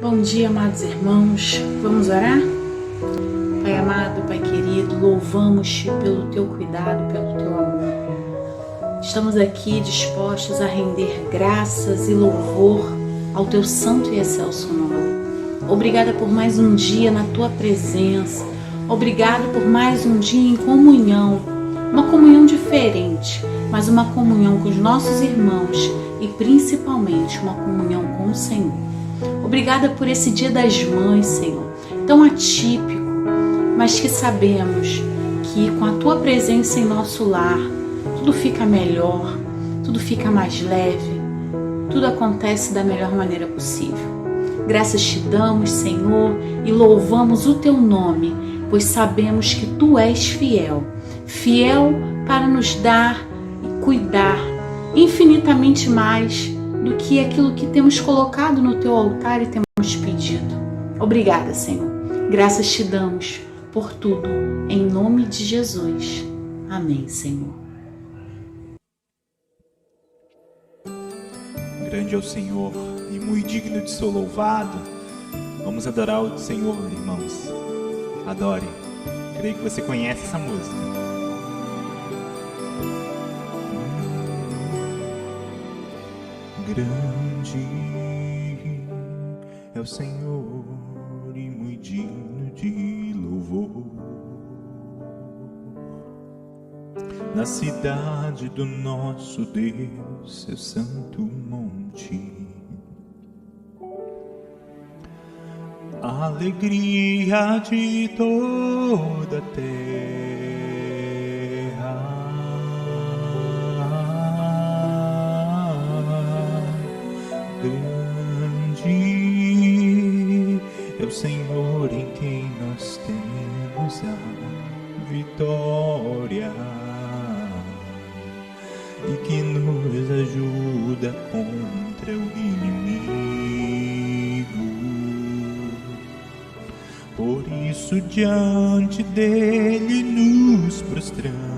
Bom dia, amados irmãos. Vamos orar? Pai amado, Pai querido, louvamos-te pelo teu cuidado, pelo teu amor. Estamos aqui dispostos a render graças e louvor ao teu santo e excelso nome. Obrigada por mais um dia na tua presença. Obrigado por mais um dia em comunhão. Uma comunhão diferente, mas uma comunhão com os nossos irmãos e principalmente uma comunhão com o Senhor. Obrigada por esse Dia das Mães, Senhor, tão atípico, mas que sabemos que com a tua presença em nosso lar, tudo fica melhor, tudo fica mais leve, tudo acontece da melhor maneira possível. Graças te damos, Senhor, e louvamos o teu nome, pois sabemos que tu és fiel, fiel para nos dar e cuidar infinitamente mais do que aquilo que temos colocado no teu altar e temos pedido. Obrigada, Senhor. Graças te damos por tudo, em nome de Jesus. Amém, Senhor. Grande é o Senhor e muito digno de ser louvado. Vamos adorar o Senhor, irmãos. Adore. Creio que você conhece essa música. Grande é o Senhor e muito digno de louvor. Na cidade do nosso Deus, seu santo monte, a alegria de toda a terra. Grande é o Senhor em quem nós temos a vitória e que nos ajuda contra o inimigo. Por isso diante dele nos prostramos.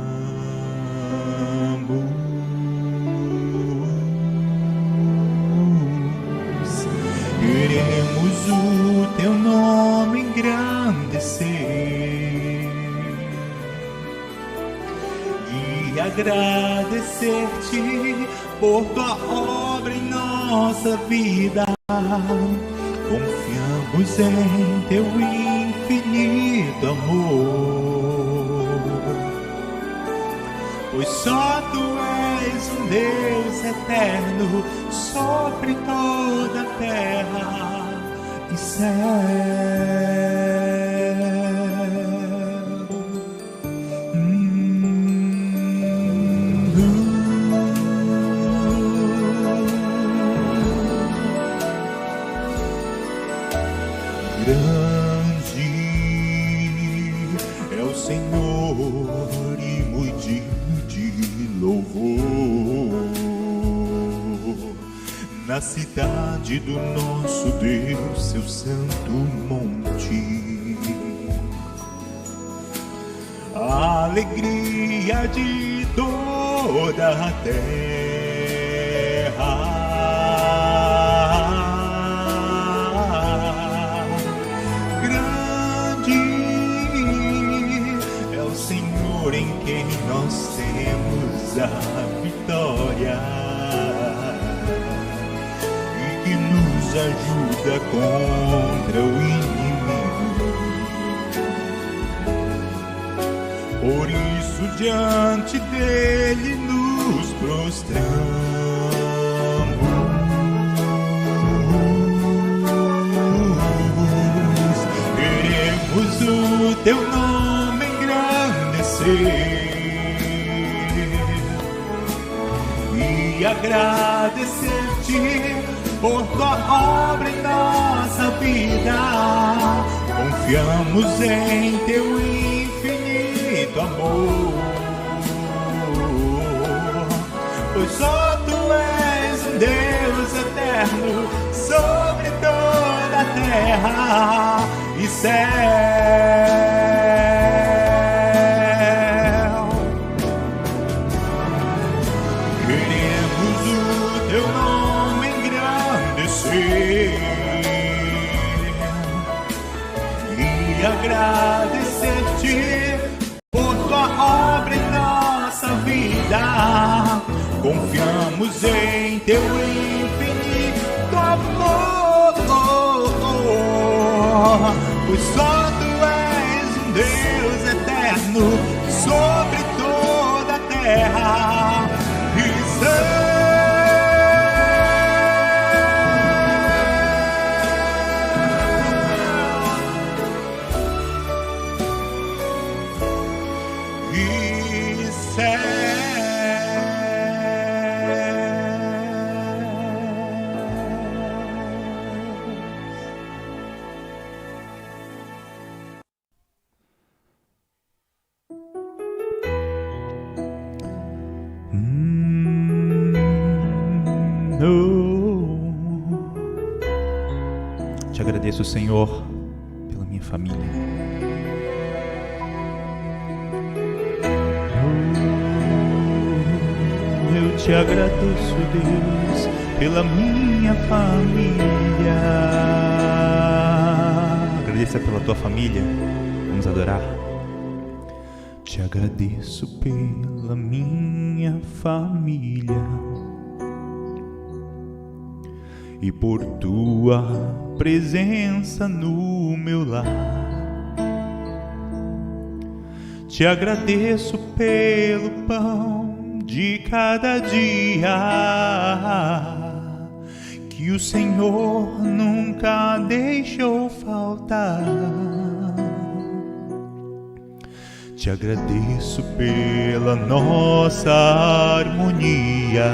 Queremos o teu nome engrandecer e agradecer-te por tua obra em nossa vida. Confiamos em teu infinito amor, pois só tu és um Deus eterno sobre toda a terra e céu. Grande é o Senhor e muito digno de louvor. Na cidade do nosso Deus, seu santo monte, a alegria de toda a terra. Grande é o Senhor em quem nós temos a vitória, nos ajuda contra o inimigo. Por isso diante dele nos prostramos. Queremos o teu nome engrandecer e agradecer-te por tua obra em nossa vida. Confiamos em teu infinito amor, pois só tu és um Deus eterno sobre toda a terra e céu. Queremos o teu nome engrandecer e agradecer-te por tua obra em nossa vida. Confiamos em teu infinito amor, pois só tu és um Deus eterno sobre toda a terra e céu. Te agradeço, Senhor, pela minha família. Eu te agradeço, Deus, pela minha família. Agradeça pela tua família. Vamos adorar. Te agradeço pela minha família e por tua presença no meu lar. Te agradeço pelo pão de cada dia que o Senhor nunca deixou faltar. Te agradeço pela nossa harmonia.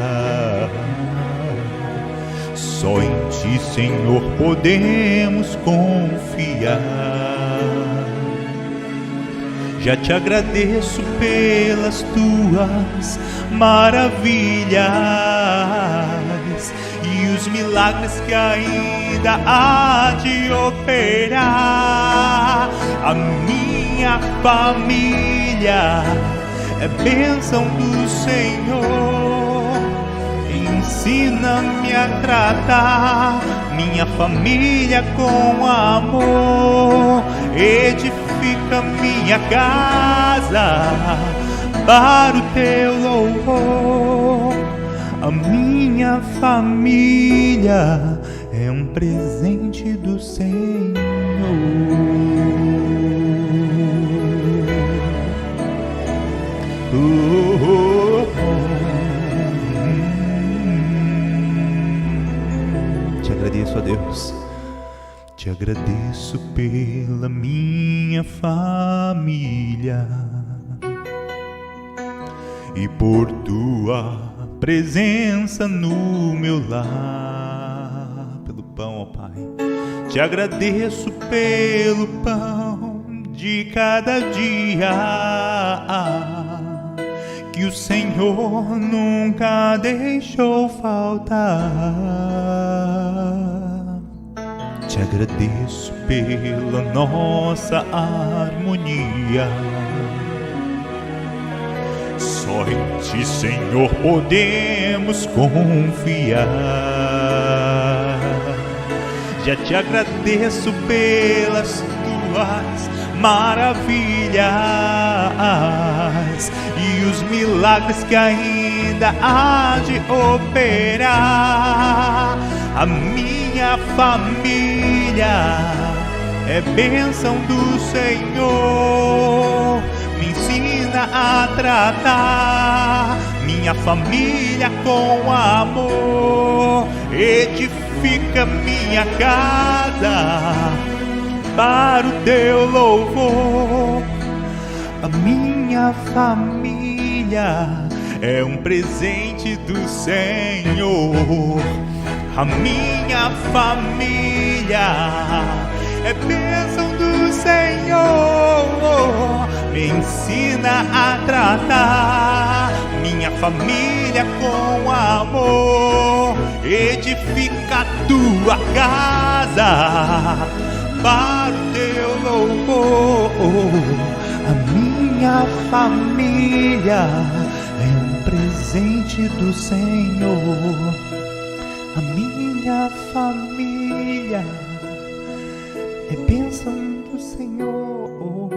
Só em ti, Senhor, podemos confiar. Já te agradeço pelas tuas maravilhas e os milagres que ainda há de operar. A minha família é bênção do Senhor. Ensina-me a tratar minha família com amor. Edifica minha casa para o teu louvor. A minha família é um presente do Senhor. Te agradeço, a Deus. Te agradeço pela minha família e por tua presença no meu lar. Pelo pão, ó Pai. Te agradeço pelo pão de cada dia que o Senhor nunca deixou faltar. Te agradeço pela nossa harmonia. Só em ti, Senhor, podemos confiar. Já te agradeço pelas tuas maravilhas e os milagres que ainda há de operar. A minha família é bênção do Senhor. Me ensina a tratar minha família com amor. Edifica minha casa para o teu louvor. A minha família é um presente do Senhor. A minha família é bênção do Senhor. Me ensina a tratar minha família com amor. Edifica a tua casa para o teu louvor. A minha família é um presente do Senhor. A minha família é bênção bênção do Senhor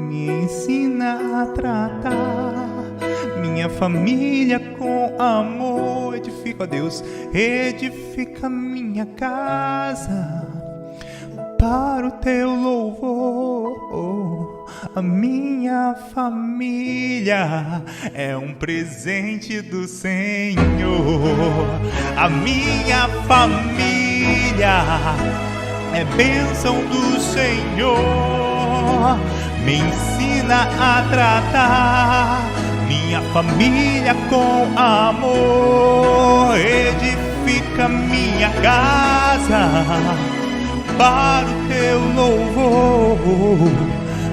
me ensina a tratar minha família com amor. Edifica, ó Deus, edifica minha casa para o teu louvor. A minha família é um presente do Senhor. A minha família é bênção do Senhor. Me ensina a tratar minha família com amor. Edifica minha casa para o teu louvor.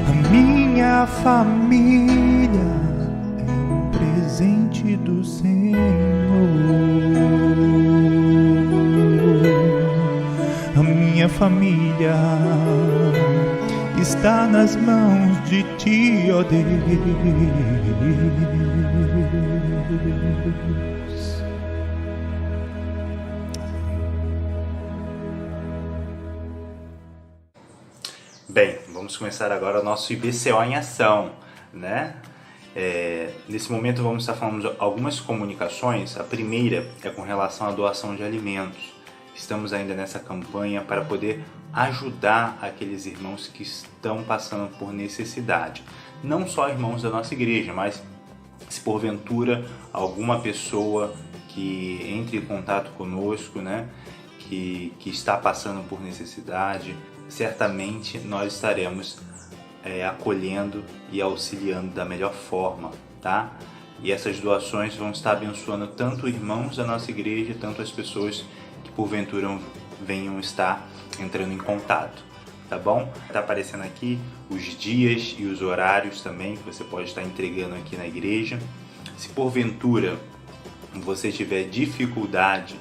A minha família é um presente do Senhor. A minha família está nas mãos de Ti, ó Deus. Bem, vamos começar agora o nosso IBCO em ação, né? Nesse momento vamos estar falando de algumas comunicações. A primeira é com relação à doação de alimentos. Estamos ainda nessa campanha para poder ajudar aqueles irmãos que estão passando por necessidade. Não só irmãos da nossa igreja, mas se porventura alguma pessoa que entre em contato conosco, né, que está passando por necessidade, certamente nós estaremos acolhendo e auxiliando da melhor forma, tá? E essas doações vão estar abençoando tanto irmãos da nossa igreja, tanto as pessoas que porventura venham estar entrando em contato, tá bom? Tá aparecendo aqui os dias e os horários também que você pode estar entregando aqui na igreja. Se porventura você tiver dificuldade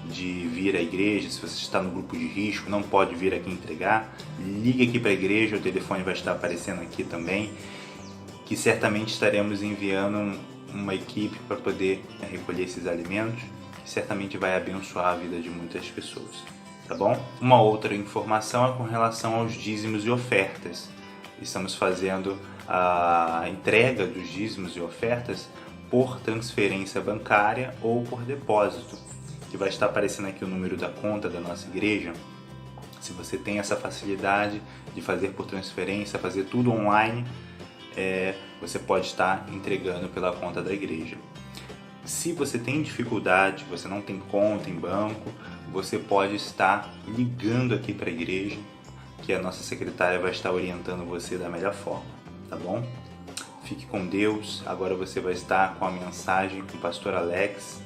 de vir à igreja, se você está no grupo de risco, não pode vir aqui entregar, ligue aqui para a igreja, o telefone vai estar aparecendo aqui também, que certamente estaremos enviando uma equipe para poder recolher esses alimentos, que certamente vai abençoar a vida de muitas pessoas, tá bom? Uma outra informação é com relação aos dízimos e ofertas. Estamos fazendo a entrega dos dízimos e ofertas por transferência bancária ou por depósito, que vai estar aparecendo aqui o número da conta da nossa igreja. Se você tem essa facilidade de fazer por transferência, fazer tudo online, você pode estar entregando pela conta da igreja. Se você tem dificuldade, você não tem conta em banco, você pode estar ligando aqui para a igreja, que a nossa secretária vai estar orientando você da melhor forma, tá bom? Fique com Deus. Agora você vai estar com a mensagem com o pastor Alex.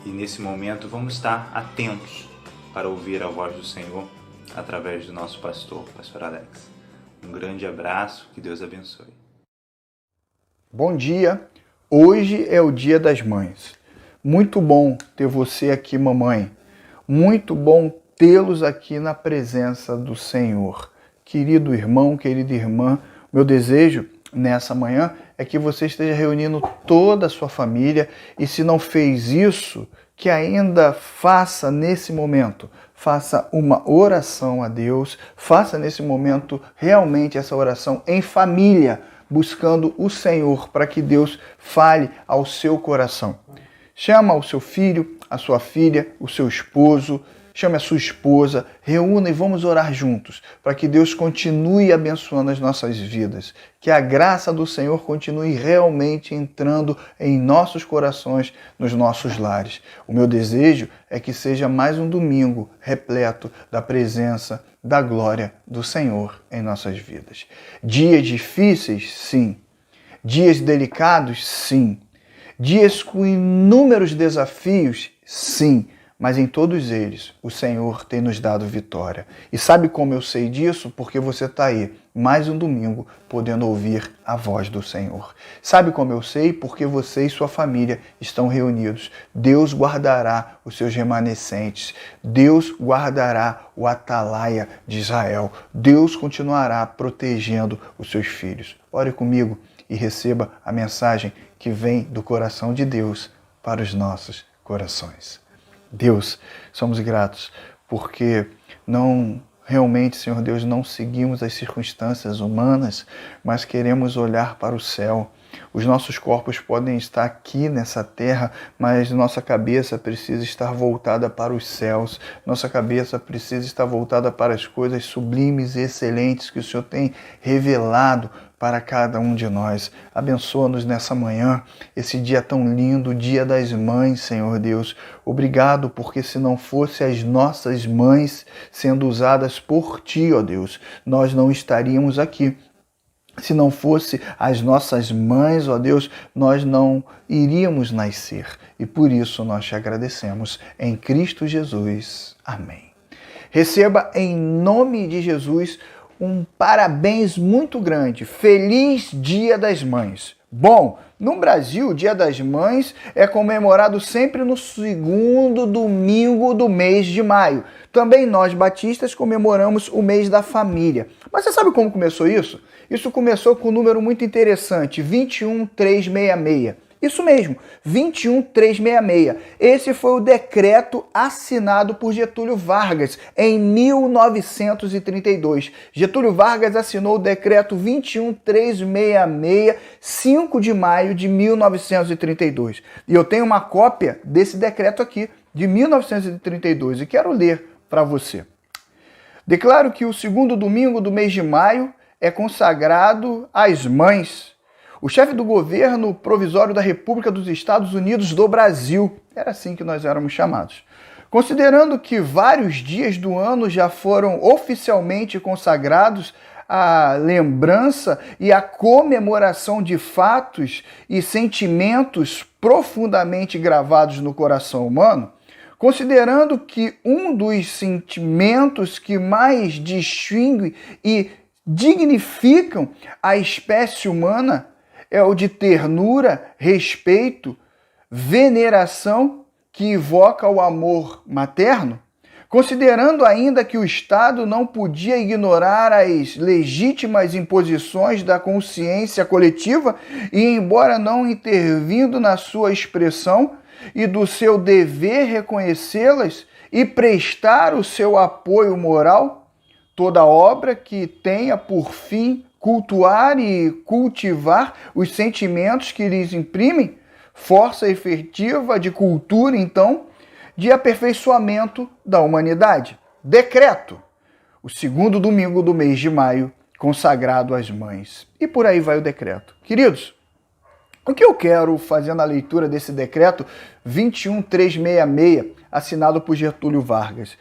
E nesse momento vamos estar atentos para ouvir a voz do Senhor através do nosso pastor Alex. Um grande abraço, que Deus abençoe. Bom dia, hoje é o Dia das Mães. Muito bom ter você aqui, mamãe. Muito bom tê-los aqui na presença do Senhor. Querido irmão, querida irmã, meu desejo nessa manhã é que você esteja reunindo toda a sua família e, se não fez isso, que ainda faça nesse momento, faça uma oração a Deus, faça nesse momento realmente essa oração em família, buscando o Senhor para que Deus fale ao seu coração. Chama o seu filho, a sua filha, o seu esposo, chame a sua esposa, reúna e vamos orar juntos, para que Deus continue abençoando as nossas vidas, que a graça do Senhor continue realmente entrando em nossos corações, nos nossos lares. O meu desejo é que seja mais um domingo repleto da presença, da glória do Senhor em nossas vidas. Dias difíceis, sim. Dias delicados, sim. Dias com inúmeros desafios, sim. Mas em todos eles, o Senhor tem nos dado vitória. E sabe como eu sei disso? Porque você está aí, mais um domingo, podendo ouvir a voz do Senhor. Sabe como eu sei? Porque você e sua família estão reunidos. Deus guardará os seus remanescentes. Deus guardará o atalaia de Israel. Deus continuará protegendo os seus filhos. Ore comigo e receba a mensagem que vem do coração de Deus para os nossos corações. Deus, somos gratos porque não realmente, Senhor Deus, não seguimos as circunstâncias humanas, mas queremos olhar para o céu. Os nossos corpos podem estar aqui nessa terra, mas nossa cabeça precisa estar voltada para os céus. Nossa cabeça precisa estar voltada para as coisas sublimes e excelentes que o Senhor tem revelado para cada um de nós. Abençoa-nos nessa manhã, esse dia tão lindo, o Dia das Mães, Senhor Deus. Obrigado, porque se não fosse as nossas mães sendo usadas por Ti, ó Deus, nós não estaríamos aqui. Se não fosse as nossas mães, ó Deus, nós não iríamos nascer. E por isso nós te agradecemos. Em Cristo Jesus. Amém. Receba em nome de Jesus um parabéns muito grande. Feliz Dia das Mães. Bom, no Brasil, o Dia das Mães é comemorado sempre no segundo domingo do mês de maio. Também nós, batistas, comemoramos o mês da família. Mas você sabe como começou isso? Isso começou com um número muito interessante, 21366. Isso mesmo, 21366. Esse foi o decreto assinado por Getúlio Vargas em 1932. Getúlio Vargas assinou o decreto 21366, 5 de maio de 1932. E eu tenho uma cópia desse decreto aqui, de 1932, e quero ler para você. Declaro que o segundo domingo do mês de maio é consagrado às mães. O chefe do governo provisório da República dos Estados Unidos do Brasil. Era assim que nós éramos chamados. Considerando que vários dias do ano já foram oficialmente consagrados à lembrança e à comemoração de fatos e sentimentos profundamente gravados no coração humano, considerando que um dos sentimentos que mais distingue e dignificam a espécie humana é o de ternura, respeito, veneração, que evoca o amor materno, considerando ainda que o Estado não podia ignorar as legítimas imposições da consciência coletiva e, embora não intervindo na sua expressão e do seu dever reconhecê-las e prestar o seu apoio moral, toda obra que tenha por fim cultuar e cultivar os sentimentos que lhes imprimem, força efetiva de cultura, então, de aperfeiçoamento da humanidade. Decreto, o segundo domingo do mês de maio, consagrado às mães. E por aí vai o decreto. Queridos, o que eu quero fazer na leitura desse decreto 21366, assinado por Getúlio Vargas?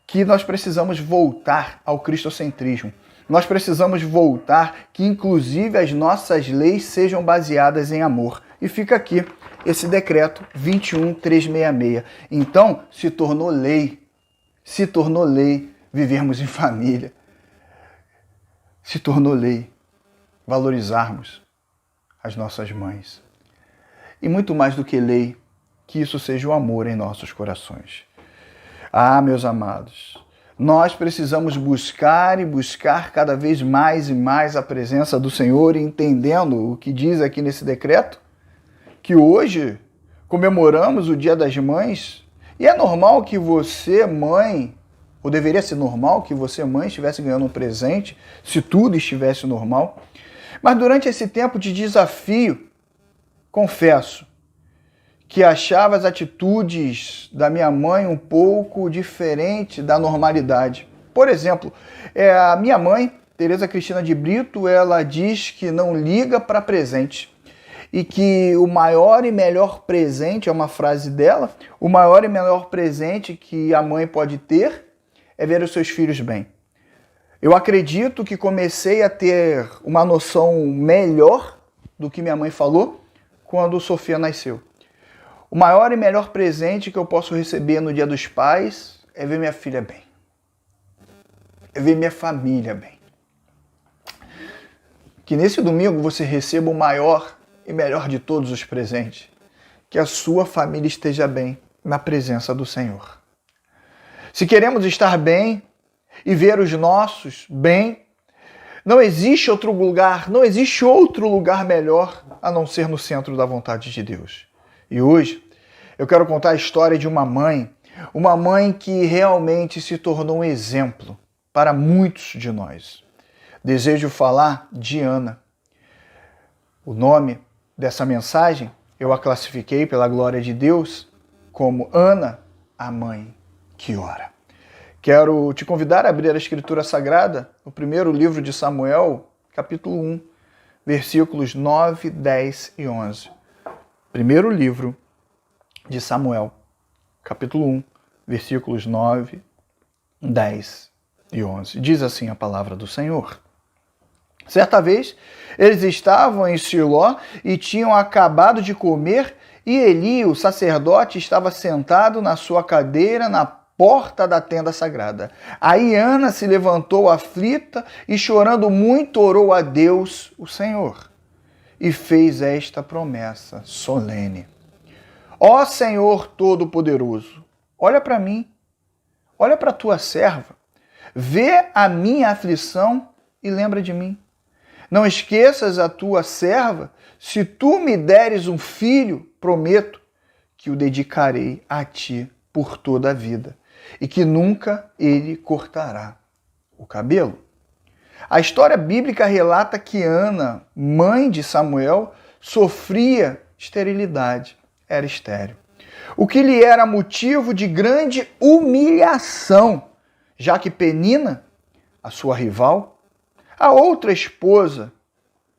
Que nós precisamos voltar ao cristocentrismo. Nós precisamos voltar que, inclusive, as nossas leis sejam baseadas em amor. E fica aqui esse decreto 21366. Então, se tornou lei vivermos em família. Se tornou lei valorizarmos as nossas mães. E muito mais do que lei, que isso seja o amor em nossos corações. Ah, meus amados, nós precisamos buscar e buscar cada vez mais e mais a presença do Senhor, entendendo o que diz aqui nesse decreto, que hoje comemoramos o Dia das Mães, e é normal que você, mãe, ou deveria ser normal que você, mãe, estivesse ganhando um presente, se tudo estivesse normal, mas durante esse tempo de desafio, confesso, que achava as atitudes da minha mãe um pouco diferente da normalidade. Por exemplo, a minha mãe, Tereza Cristina de Brito, ela diz que não liga para presente e que o maior e melhor presente, é uma frase dela, o maior e melhor presente que a mãe pode ter é ver os seus filhos bem. Eu acredito que comecei a ter uma noção melhor do que minha mãe falou quando Sofia nasceu. O maior e melhor presente que eu posso receber no Dia dos Pais é ver minha filha bem. É ver minha família bem. Que nesse domingo você receba o maior e melhor de todos os presentes. Que a sua família esteja bem na presença do Senhor. Se queremos estar bem e ver os nossos bem, não existe outro lugar melhor a não ser no centro da vontade de Deus. E hoje eu quero contar a história de uma mãe que realmente se tornou um exemplo para muitos de nós. Desejo falar de Ana. O nome dessa mensagem eu a classifiquei pela glória de Deus como Ana, a mãe que ora. Quero te convidar a abrir a Escritura Sagrada no primeiro livro de Samuel, capítulo 1, versículos 9, 10 e 11. Primeiro livro de Samuel, capítulo 1, versículos 9, 10 e 11. Diz assim a palavra do Senhor. Certa vez, eles estavam em Siló e tinham acabado de comer, e Eli, o sacerdote, estava sentado na sua cadeira na porta da tenda sagrada. Aí Ana se levantou aflita e, chorando muito, orou a Deus, o Senhor, e fez esta promessa solene. Ó Senhor Todo-Poderoso, olha para mim, olha para a tua serva, vê a minha aflição e lembra de mim. Não esqueças a tua serva, se tu me deres um filho, prometo que o dedicarei a ti por toda a vida e que nunca ele cortará o cabelo. A história bíblica relata que Ana, mãe de Samuel, sofria esterilidade, era estéril, o que lhe era motivo de grande humilhação, já que Penina, a sua rival, a outra esposa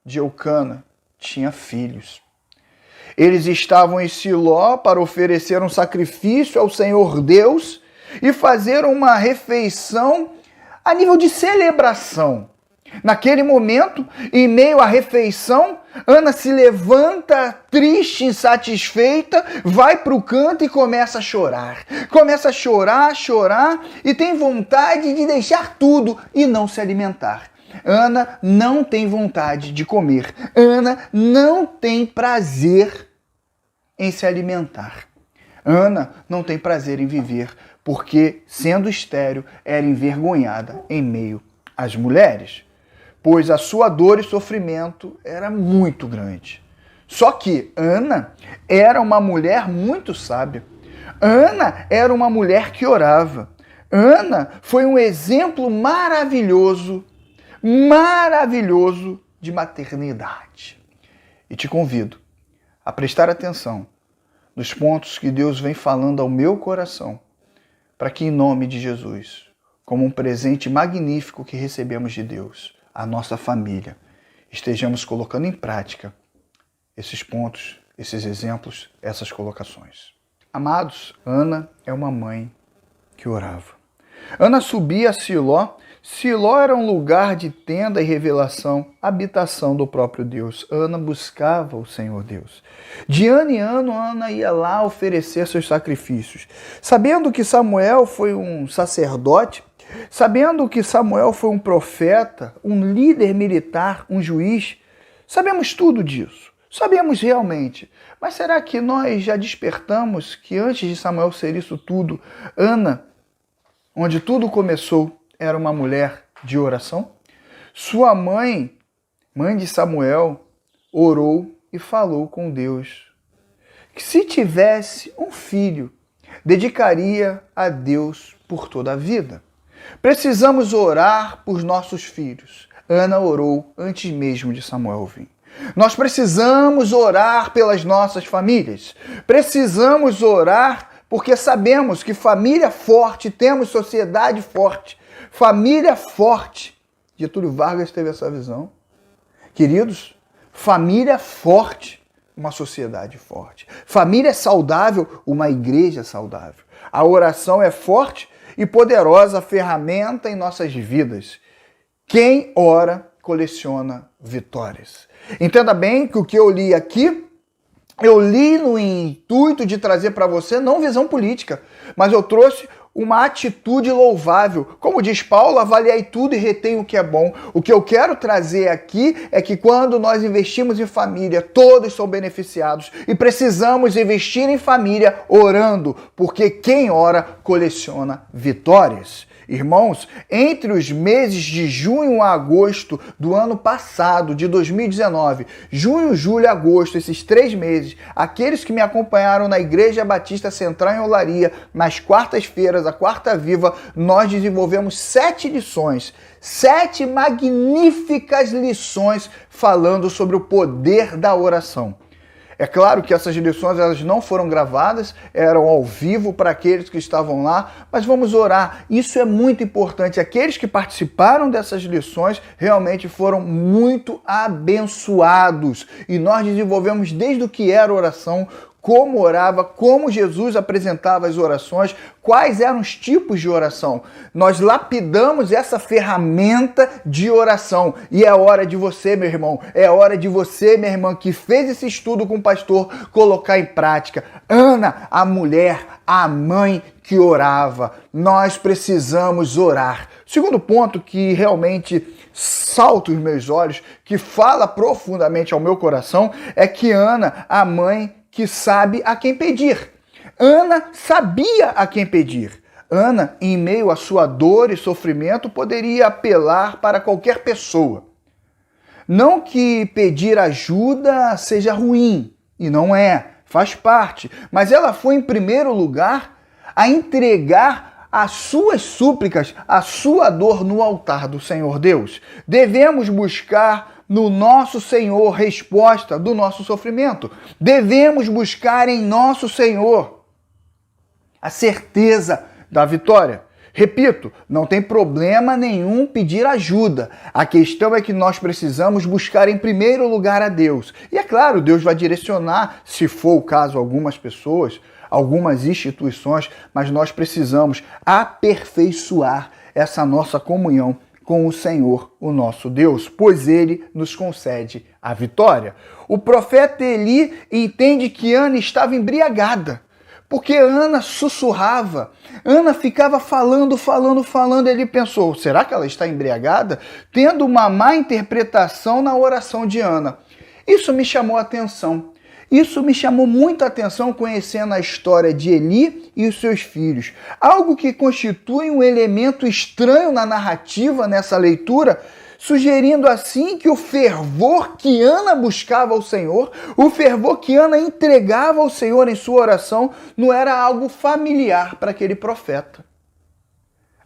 de Eucana, tinha filhos. Eles estavam em Siló para oferecer um sacrifício ao Senhor Deus e fazer uma refeição a nível de celebração. Naquele momento, em meio à refeição, Ana se levanta triste, insatisfeita, vai para o canto e começa a chorar. Começa a chorar e tem vontade de deixar tudo e não se alimentar. Ana não tem vontade de comer. Ana não tem prazer em se alimentar. Ana não tem prazer em viver, porque, sendo estéril, era envergonhada em meio às mulheres, pois a sua dor e sofrimento era muito grande. Só que Ana era uma mulher muito sábia. Ana era uma mulher que orava. Ana foi um exemplo maravilhoso de maternidade. E te convido a prestar atenção nos pontos que Deus vem falando ao meu coração, para que, em nome de Jesus, como um presente magnífico que recebemos de Deus, a nossa família, estejamos colocando em prática esses pontos, esses exemplos, essas colocações. Amados, Ana é uma mãe que orava. Ana subia a Siló. Siló era um lugar de tenda e revelação, habitação do próprio Deus. Ana buscava o Senhor Deus. De ano em ano, Ana ia lá oferecer seus sacrifícios. Sabendo que Samuel foi um sacerdote, sabendo que Samuel foi um profeta, um líder militar, um juiz, sabemos tudo disso. Sabemos realmente. Mas será que nós já despertamos que antes de Samuel ser isso tudo, Ana, onde tudo começou, era uma mulher de oração? Sua mãe de Samuel, orou e falou com Deus que se tivesse um filho, dedicaria a Deus por toda a vida. Precisamos orar por nossos filhos. Ana orou antes mesmo de Samuel vir. Nós precisamos orar pelas nossas famílias. Precisamos orar porque sabemos que família forte, temos sociedade forte. Família forte. Getúlio Vargas teve essa visão. Queridos, família forte, uma sociedade forte. Família saudável, uma igreja saudável. A oração é forte e poderosa ferramenta em nossas vidas. Quem ora, coleciona vitórias. Entenda bem que o que eu li aqui, eu li no intuito de trazer para você não visão política, mas eu trouxe uma atitude louvável. Como diz Paulo, avaliai tudo e retém o que é bom. O que eu quero trazer aqui é que quando nós investimos em família, todos são beneficiados e precisamos investir em família orando, porque quem ora coleciona vitórias. Irmãos, entre os meses de junho a agosto do ano passado, de 2019, junho, julho e agosto, esses 3 meses, aqueles que me acompanharam na Igreja Batista Central em Olaria, nas quartas-feiras, a Quarta Viva, nós desenvolvemos 7 lições, 7 magníficas lições falando sobre o poder da oração. É claro que essas lições elas não foram gravadas, eram ao vivo para aqueles que estavam lá, mas vamos orar. Isso é muito importante. Aqueles que participaram dessas lições realmente foram muito abençoados. E nós desenvolvemos desde o que era oração, como orava, como Jesus apresentava as orações, quais eram os tipos de oração. Nós lapidamos essa ferramenta de oração. E é hora de você, meu irmão, é hora de você, minha irmã, que fez esse estudo com o pastor, colocar em prática. Ana, a mulher, a mãe que orava. Nós precisamos orar. Segundo ponto que realmente salta os meus olhos, que fala profundamente ao meu coração, é que Ana, a mãe que sabe a quem pedir. Ana sabia a quem pedir. Ana, em meio à sua dor e sofrimento, poderia apelar para qualquer pessoa. Não que pedir ajuda seja ruim, e não é, faz parte, mas ela foi em primeiro lugar a entregar as suas súplicas, a sua dor no altar do Senhor Deus. Devemos buscar no nosso Senhor resposta do nosso sofrimento. Devemos buscar em nosso Senhor a certeza da vitória. Repito, não tem problema nenhum pedir ajuda. A questão é que nós precisamos buscar em primeiro lugar a Deus. E é claro, Deus vai direcionar, se for o caso, algumas pessoas, algumas instituições, mas nós precisamos aperfeiçoar essa nossa comunhão com o Senhor, o nosso Deus, pois Ele nos concede a vitória. O profeta Eli entende que Ana estava embriagada, porque Ana sussurrava, Ana ficava falando, ele pensou, será que ela está embriagada? Tendo uma má interpretação na oração de Ana. Isso me chamou a atenção. Isso me chamou muita atenção conhecendo a história de Eli e os seus filhos. Algo que constitui um elemento estranho na narrativa, nessa leitura, sugerindo assim que o fervor que Ana buscava ao Senhor, o fervor que Ana entregava ao Senhor em sua oração, não era algo familiar para aquele profeta.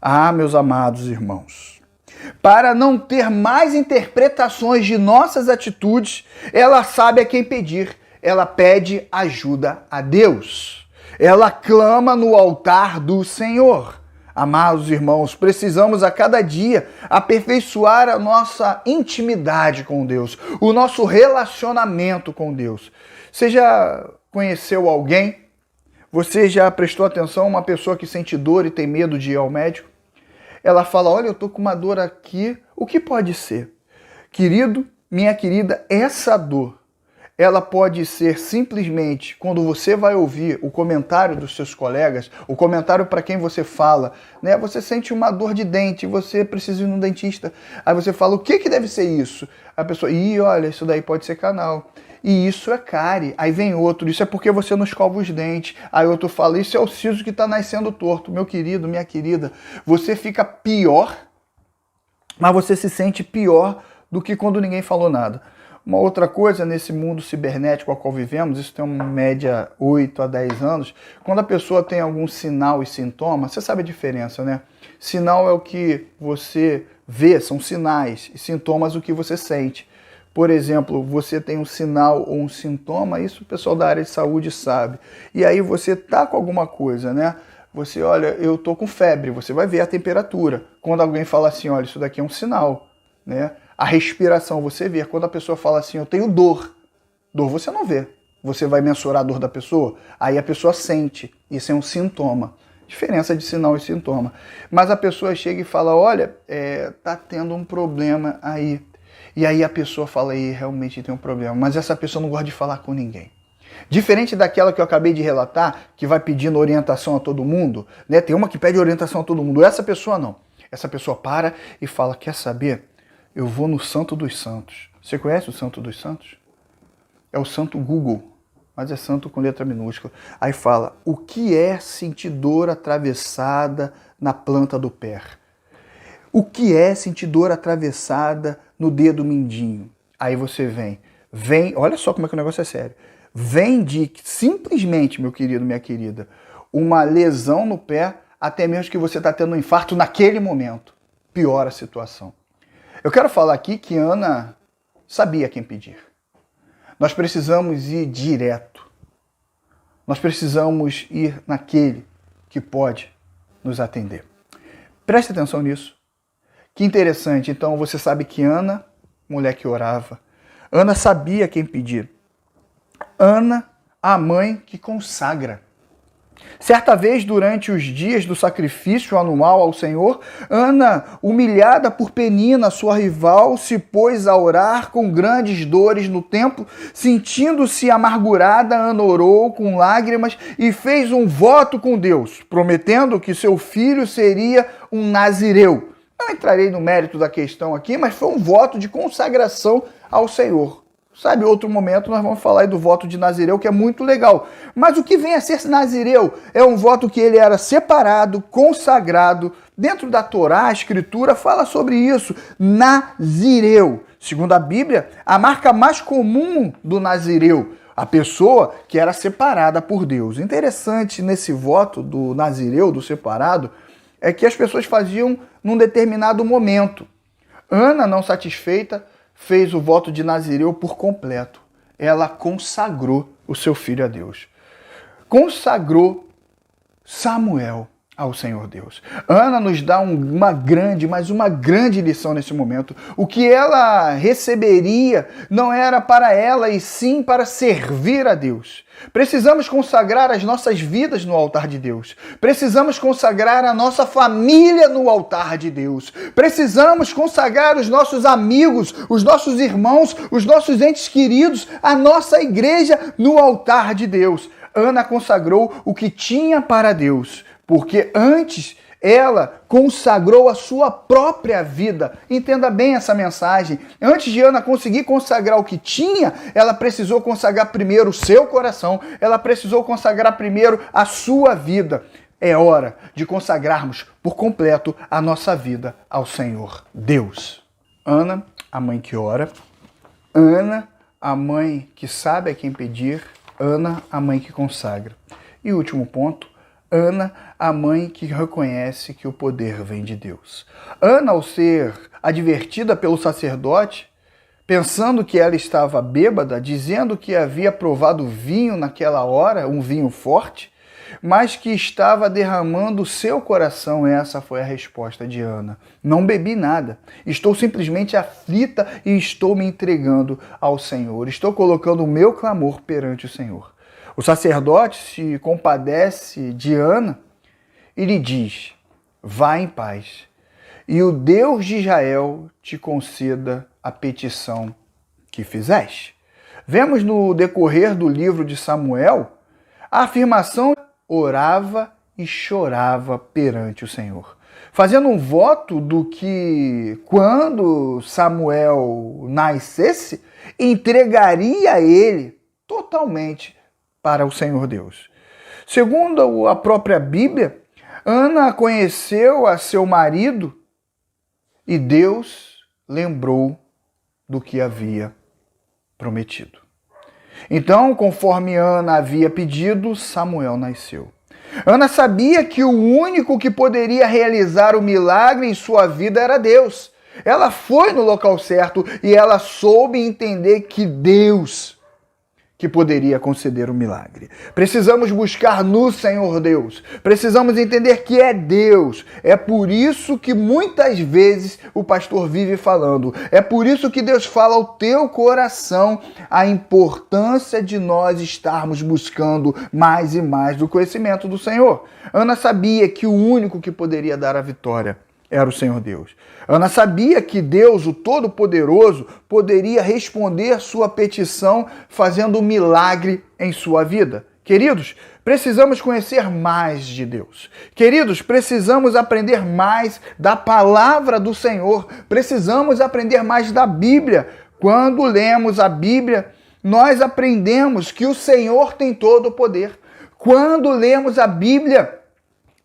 Ah, meus amados irmãos, para não ter mais interpretações de nossas atitudes, ela sabe a quem pedir. Ela pede ajuda a Deus. Ela clama no altar do Senhor. Amados irmãos, precisamos a cada dia aperfeiçoar a nossa intimidade com Deus, o nosso relacionamento com Deus. Você já conheceu alguém? Você já prestou atenção a uma pessoa que sente dor e tem medo de ir ao médico? Ela fala, olha, eu estou com uma dor aqui, o que pode ser? Querido, minha querida, essa dor, ela pode ser simplesmente, quando você vai ouvir o comentário dos seus colegas, o comentário para quem você fala, né? Você sente uma dor de dente, você precisa ir no dentista. Aí você fala, o que deve ser isso? A pessoa, olha, isso daí pode ser canal. E isso é cárie. Aí vem outro, isso é porque você não escova os dentes. Aí outro fala, isso é o siso que está nascendo torto. Meu querido, minha querida, você fica pior, mas você se sente pior do que quando ninguém falou nada. Uma outra coisa, nesse mundo cibernético ao qual vivemos, isso tem uma média 8 a 10 anos, quando a pessoa tem algum sinal e sintoma, você sabe a diferença, né? Sinal é o que você vê, são sinais, e sintomas o que você sente. Por exemplo, você tem um sinal ou um sintoma, isso o pessoal da área de saúde sabe. E aí você tá com alguma coisa, né? Você, olha, eu tô com febre, você vai ver a temperatura. Quando alguém fala assim, olha, isso daqui é um sinal, né? A respiração, você vê. Quando a pessoa fala assim, eu tenho dor. Dor você não vê. Você vai mensurar a dor da pessoa? Aí a pessoa sente. Isso é um sintoma. Diferença de sinal e sintoma. Mas a pessoa chega e fala, olha, tá tendo um problema aí. E aí a pessoa fala, realmente tem um problema. Mas essa pessoa não gosta de falar com ninguém. Diferente daquela que eu acabei de relatar, que vai pedindo orientação a todo mundo, né? Tem uma que pede orientação a todo mundo. Essa pessoa não. Essa pessoa para e fala, quer saber? Eu vou no Santo dos Santos. Você conhece o Santo dos Santos? É o Santo Google, mas é santo com letra minúscula. Aí fala, o que é sentir dor atravessada na planta do pé. O que é sentir dor atravessada no dedo mindinho? Aí você vem, olha só como é que o negócio é sério. Vem de simplesmente, meu querido, minha querida, uma lesão no pé, até mesmo que você está tendo um infarto naquele momento. Piora a situação. Eu quero falar aqui que Ana sabia quem pedir. Nós precisamos ir direto. Nós precisamos ir naquele que pode nos atender. Preste atenção nisso. Que interessante. Então você sabe que Ana, mulher que orava, Ana sabia quem pedir. Ana, a mãe que consagra. Certa vez, durante os dias do sacrifício anual ao Senhor, Ana, humilhada por Penina, sua rival, se pôs a orar com grandes dores no templo. Sentindo-se amargurada, Ana orou com lágrimas e fez um voto com Deus, prometendo que seu filho seria um nazireu. Não entrarei no mérito da questão aqui, mas foi um voto de consagração ao Senhor. Sabe, outro momento nós vamos falar aí do voto de Nazireu, que é muito legal. Mas o que vem a ser Nazireu é um voto que ele era separado, consagrado. Dentro da Torá, a Escritura fala sobre isso. Nazireu. Segundo a Bíblia, a marca mais comum do Nazireu, a pessoa que era separada por Deus. Interessante nesse voto do Nazireu, do separado, é que as pessoas faziam num determinado momento. Ana, não satisfeita, fez o voto de Nazireu por completo. Ela consagrou o seu filho a Deus. Consagrou Samuel ao Senhor Deus. Ana nos dá uma grande lição nesse momento. O que ela receberia não era para ela, e sim para servir a Deus. Precisamos consagrar as nossas vidas no altar de Deus. Precisamos consagrar a nossa família no altar de Deus. Precisamos consagrar os nossos amigos, os nossos irmãos, os nossos entes queridos, a nossa igreja no altar de Deus. Ana consagrou o que tinha para Deus, porque antes ela consagrou a sua própria vida. Entenda bem essa mensagem. Antes de Ana conseguir consagrar o que tinha, ela precisou consagrar primeiro o seu coração, ela precisou consagrar primeiro a sua vida. É hora de consagrarmos por completo a nossa vida ao Senhor Deus. Ana, a mãe que ora. Ana, a mãe que sabe a quem pedir. Ana, a mãe que consagra. E o último ponto, Ana, a mãe que reconhece que o poder vem de Deus. Ana, ao ser advertida pelo sacerdote, pensando que ela estava bêbada, dizendo que havia provado vinho naquela hora, um vinho forte, mas que estava derramando o seu coração. Essa foi a resposta de Ana. Não bebi nada. Estou simplesmente aflita e estou me entregando ao Senhor. Estou colocando o meu clamor perante o Senhor. O sacerdote se compadece de Ana e lhe diz: vá em paz, e o Deus de Israel te conceda a petição que fizeste. Vemos no decorrer do livro de Samuel a afirmação: orava e chorava perante o Senhor, fazendo um voto do que, quando Samuel nascesse, entregaria ele totalmente para o Senhor Deus. Segundo a própria Bíblia, Ana conheceu a seu marido e Deus lembrou do que havia prometido. Então, conforme Ana havia pedido, Samuel nasceu. Ana sabia que o único que poderia realizar o milagre em sua vida era Deus. Ela foi no local certo e ela soube entender que Deus que poderia conceder o milagre. Precisamos buscar no Senhor Deus. Precisamos entender que é Deus. É por isso que muitas vezes o pastor vive falando. É por isso que Deus fala ao teu coração a importância de nós estarmos buscando mais e mais do conhecimento do Senhor. Ana sabia que o único que poderia dar a vitória era o Senhor Deus. Ana sabia que Deus, o Todo-Poderoso, poderia responder sua petição fazendo um milagre em sua vida. Queridos, precisamos conhecer mais de Deus. Queridos, precisamos aprender mais da palavra do Senhor. Precisamos aprender mais da Bíblia. Quando lemos a Bíblia, nós aprendemos que o Senhor tem todo o poder. Quando lemos a Bíblia,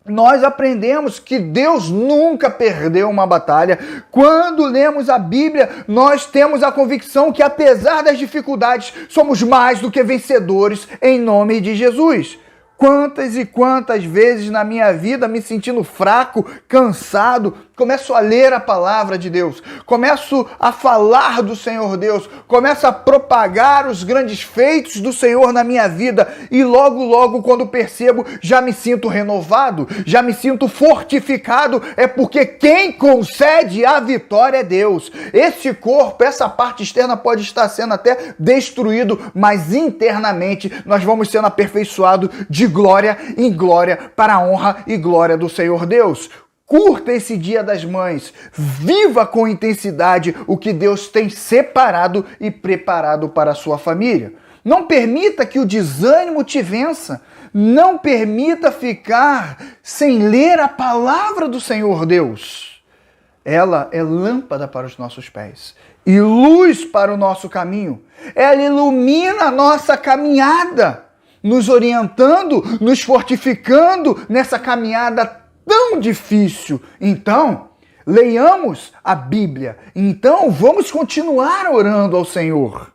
nós aprendemos que Deus nunca perdeu uma batalha. Quando lemos a Bíblia, nós temos a convicção que, apesar das dificuldades, somos mais do que vencedores em nome de Jesus. Quantas e quantas vezes na minha vida, me sentindo fraco, cansado, começo a ler a palavra de Deus, começo a falar do Senhor Deus, começo a propagar os grandes feitos do Senhor na minha vida e logo, quando percebo, já me sinto renovado, já me sinto fortificado, é porque quem concede a vitória é Deus. Esse corpo, essa parte externa pode estar sendo até destruído, mas internamente nós vamos sendo aperfeiçoados de glória em glória para a honra e glória do Senhor Deus. Curta esse Dia das Mães, viva com intensidade o que Deus tem separado e preparado para a sua família. Não permita que o desânimo te vença, não permita ficar sem ler a palavra do Senhor Deus. Ela é lâmpada para os nossos pés e luz para o nosso caminho. Ela ilumina a nossa caminhada, nos orientando, nos fortificando nessa caminhada tão difícil. Então, leiamos a Bíblia. Então, vamos continuar orando ao Senhor.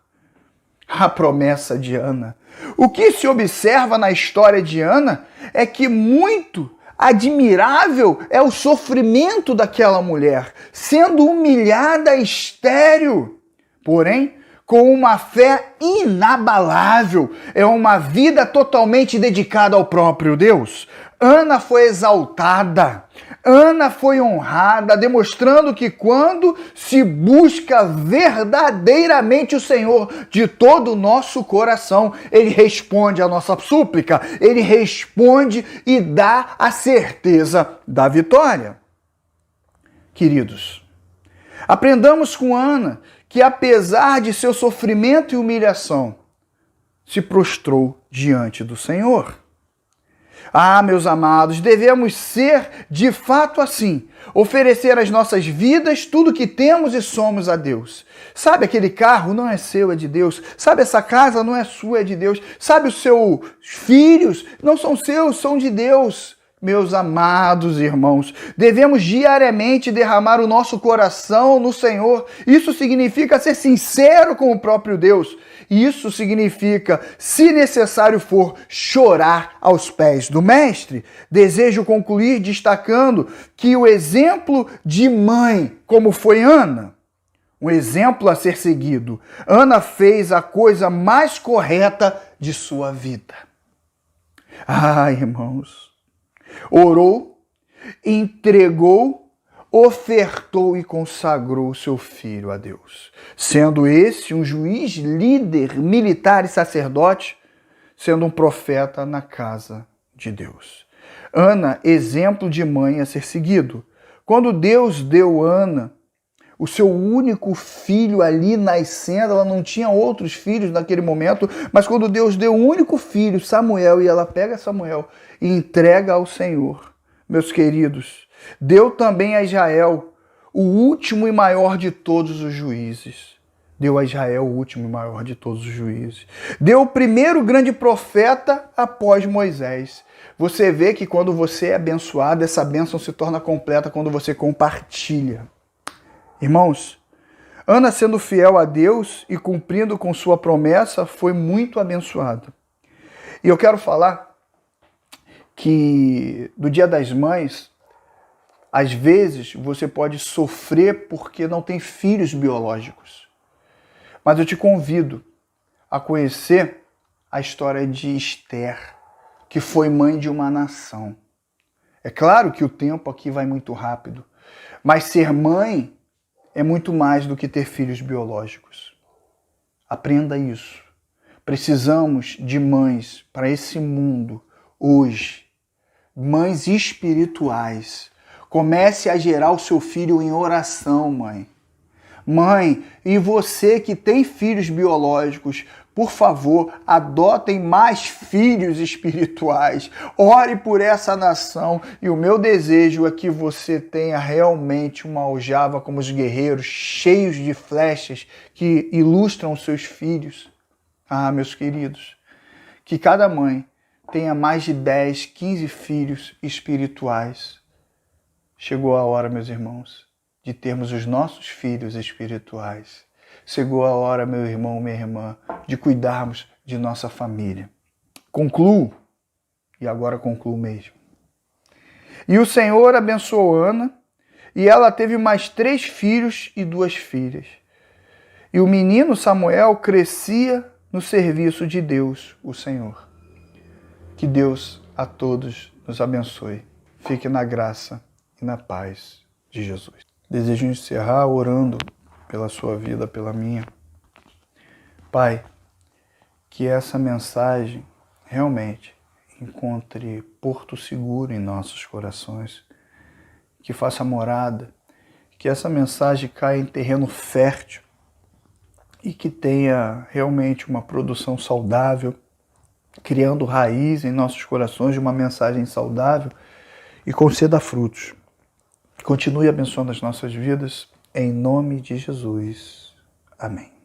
A promessa de Ana. O que se observa na história de Ana é que muito admirável é o sofrimento daquela mulher, sendo humilhada, estéril. Porém, com uma fé inabalável, é uma vida totalmente dedicada ao próprio Deus. Ana foi exaltada, Ana foi honrada, demonstrando que quando se busca verdadeiramente o Senhor de todo o nosso coração, Ele responde à nossa súplica, Ele responde e dá a certeza da vitória. Queridos, aprendamos com Ana que, apesar de seu sofrimento e humilhação, se prostrou diante do Senhor. Ah, meus amados, devemos ser de fato assim, oferecer as nossas vidas, tudo que temos e somos a Deus. Sabe, aquele carro não é seu, é de Deus. Sabe, essa casa não é sua, é de Deus. Sabe, os seus filhos não são seus, são de Deus. Meus amados irmãos, devemos diariamente derramar o nosso coração no Senhor. Isso significa ser sincero com o próprio Deus. Isso significa, se necessário for, chorar aos pés do Mestre. Desejo concluir destacando que o exemplo de mãe, como foi Ana, um exemplo a ser seguido. Ana fez a coisa mais correta de sua vida. Ah, irmãos, orou, entregou, ofertou e consagrou seu filho a Deus, sendo esse um juiz, líder, militar e sacerdote, sendo um profeta na casa de Deus. Ana, exemplo de mãe a ser seguido. Quando Deus deu Ana o seu único filho ali nascendo, ela não tinha outros filhos naquele momento, mas quando Deus deu o único filho, Samuel, e ela pega Samuel e entrega ao Senhor, meus queridos, deu também a Israel o último e maior de todos os juízes. Deu a Israel o último e maior de todos os juízes. Deu o primeiro grande profeta após Moisés. Você vê que quando você é abençoado, essa bênção se torna completa quando você compartilha. Irmãos, Ana, sendo fiel a Deus e cumprindo com sua promessa, foi muito abençoada. E eu quero falar que do Dia das Mães, às vezes você pode sofrer porque não tem filhos biológicos. Mas eu te convido a conhecer a história de Esther, que foi mãe de uma nação. É claro que o tempo aqui vai muito rápido, mas ser mãe é muito mais do que ter filhos biológicos. Aprenda isso. Precisamos de mães para esse mundo hoje. Mães espirituais. Comece a gerar o seu filho em oração, mãe. Mãe, e você que tem filhos biológicos, por favor, adotem mais filhos espirituais. Ore por essa nação. E o meu desejo é que você tenha realmente uma aljava como os guerreiros, cheios de flechas que ilustram os seus filhos. Ah, meus queridos, que cada mãe tenha mais de 10, 15 filhos espirituais. Chegou a hora, meus irmãos, de termos os nossos filhos espirituais. Chegou a hora, meu irmão, minha irmã, de cuidarmos de nossa família. Concluo, e agora concluo mesmo. E o Senhor abençoou Ana, e ela teve mais 3 filhos e 2 filhas. E o menino Samuel crescia no serviço de Deus, o Senhor. Que Deus a todos nos abençoe. Fique na graça e na paz de Jesus. Desejo encerrar orando pela sua vida, pela minha. Pai, que essa mensagem realmente encontre porto seguro em nossos corações, que faça morada, que essa mensagem caia em terreno fértil e que tenha realmente uma produção saudável, criando raiz em nossos corações de uma mensagem saudável e conceda frutos. Continue abençoando as nossas vidas, em nome de Jesus. Amém.